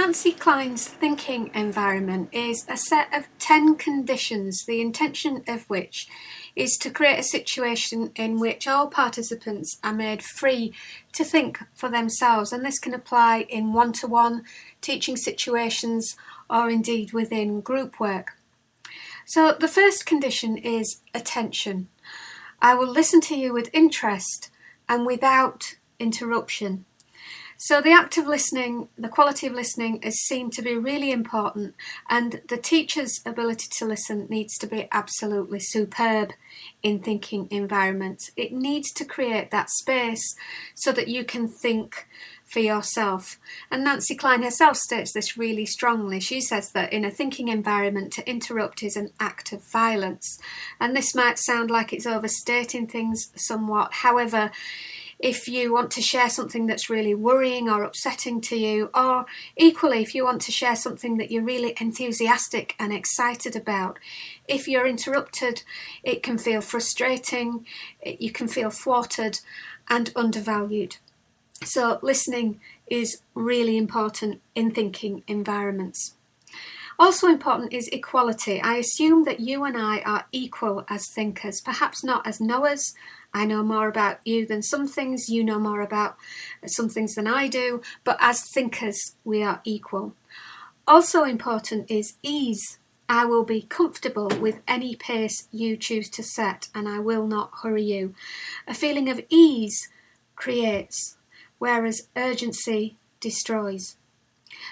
Nancy Kline's thinking environment is a set of 10 conditions, the intention of which is to create a situation in which all participants are made free to think for themselves, and this can apply in one-to-one teaching situations or indeed within group work. So the first condition is attention. I will listen to you with interest and without interruption. So the act of listening, the quality of listening is seen to be really important, and the teacher's ability to listen needs to be absolutely superb in thinking environments. It needs to create that space so that you can think for yourself. And Nancy Kline herself states this really strongly. She says that in a thinking environment, to interrupt is an act of violence. And this might sound like it's overstating things somewhat. However, if you want to share something that's really worrying or upsetting to you, or equally if you want to share something that you're really enthusiastic and excited about, if you're interrupted, it can feel frustrating, you can feel thwarted and undervalued. So listening is really important in thinking environments. Also important is equality. I assume that you and I are equal as thinkers, perhaps not as knowers. I know more about you than some things, you know more about some things than I do, but as thinkers we are equal. Also important is ease. I will be comfortable with any pace you choose to set, and I will not hurry you. A feeling of ease creates, whereas urgency destroys.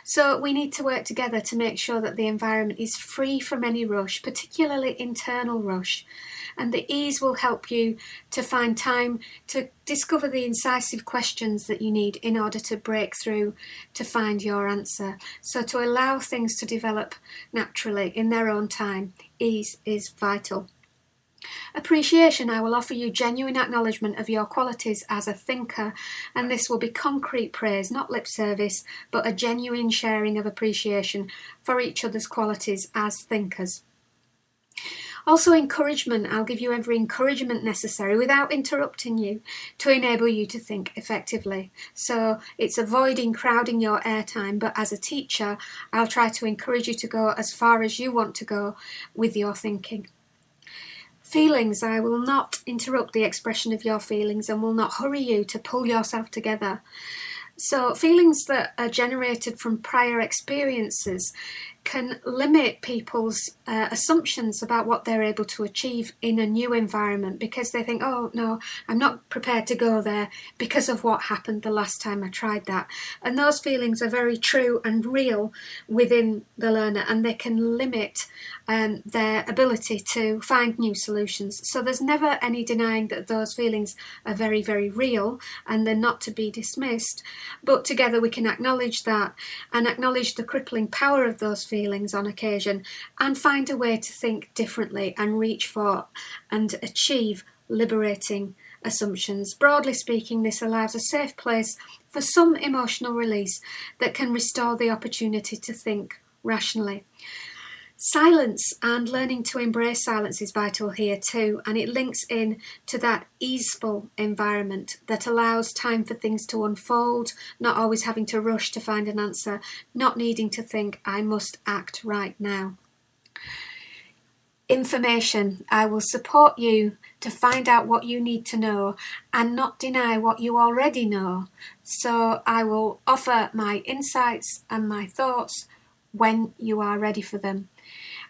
So we need to work together to make sure that the environment is free from any rush, particularly internal rush. And the ease will help you to find time to discover the incisive questions that you need in order to break through to find your answer. So to allow things to develop naturally in their own time, ease is vital. Appreciation. I will offer you genuine acknowledgement of your qualities as a thinker, and this will be concrete praise, not lip service, but a genuine sharing of appreciation for each other's qualities as thinkers. Also encouragement. I'll give you every encouragement necessary without interrupting you to enable you to think effectively. So it's avoiding crowding your airtime, but as a teacher, I'll try to encourage you to go as far as you want to go with your thinking. Feelings. I will not interrupt the expression of your feelings and will not hurry you to pull yourself together. So feelings that are generated from prior experiences can limit people's assumptions about what they're able to achieve in a new environment, because they think, oh no, I'm not prepared to go there because of what happened the last time I tried that. And those feelings are very true and real within the learner, and they can limit their ability to find new solutions. So there's never any denying that those feelings are very, very real and they're not to be dismissed. But together we can acknowledge that and acknowledge the crippling power of those feelings on occasion, and find a way to think differently and reach for and achieve liberating assumptions. Broadly speaking, this allows a safe place for some emotional release that can restore the opportunity to think rationally. Silence and learning to embrace silence is vital here too, and it links in to that easeful environment that allows time for things to unfold, not always having to rush to find an answer, not needing to think, I must act right now. Information. I will support you to find out what you need to know and not deny what you already know. So I will offer my insights and my thoughts when you are ready for them.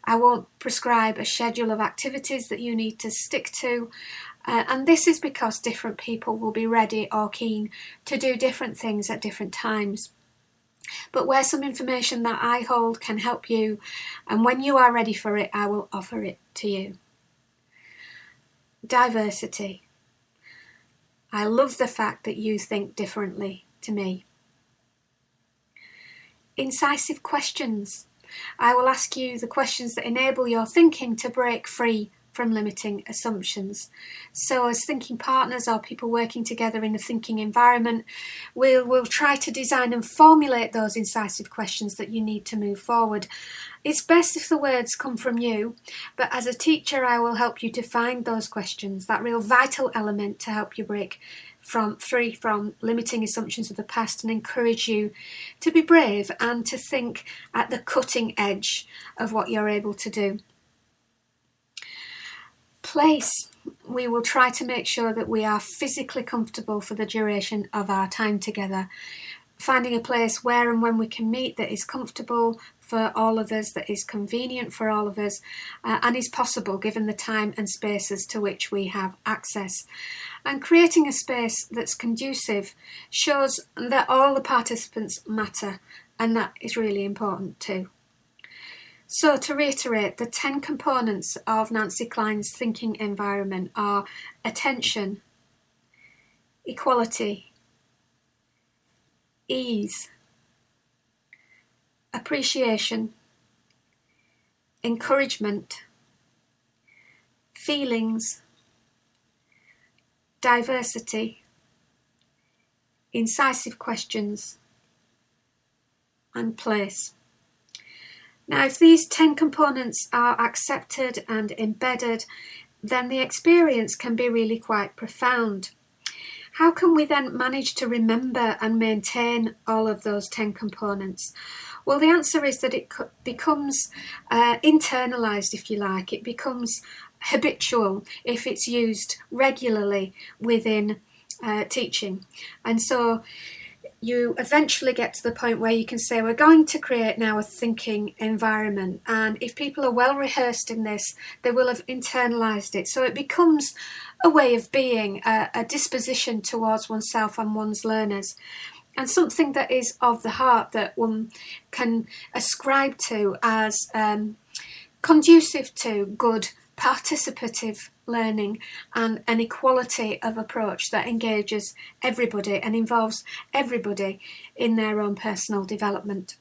I won't prescribe a schedule of activities that you need to stick to, and this is because different people will be ready or keen to do different things at different times. But where some information that I hold can help you, and when you are ready for it, I will offer it to you. Diversity. I love the fact that you think differently to me. Incisive questions. I will ask you the questions that enable your thinking to break free from limiting assumptions. So as thinking partners or people working together in a thinking environment, we'll try to design and formulate those incisive questions that you need to move forward. It's best if the words come from you, but as a teacher I will help you to find those questions, that real vital element to help you break free from limiting assumptions of the past, and encourage you to be brave and to think at the cutting edge of what you're able to do. Place. We will try to make sure that we are physically comfortable for the duration of our time together, finding a place where and when we can meet that is comfortable for all of us, that is convenient for all of us, and is possible given the time and spaces to which we have access. And creating a space that's conducive shows that all the participants matter, and that is really important too. So to reiterate, the 10 components of Nancy Kline's thinking environment are attention, equality, ease, appreciation, encouragement, feelings, diversity, incisive questions, and place. Now, if these 10 components are accepted and embedded, then the experience can be really quite profound. How can we then manage to remember and maintain all of those 10 components? Well, the answer is that it becomes internalised, if you like. It becomes habitual if it's used regularly within teaching. And so you eventually get to the point where you can say, we're going to create now a thinking environment. And if people are well rehearsed in this, they will have internalised it. So it becomes a way of being, a disposition towards oneself and one's learners, and something that is of the heart that one can ascribe to as conducive to good participative learning and an equality of approach that engages everybody and involves everybody in their own personal development.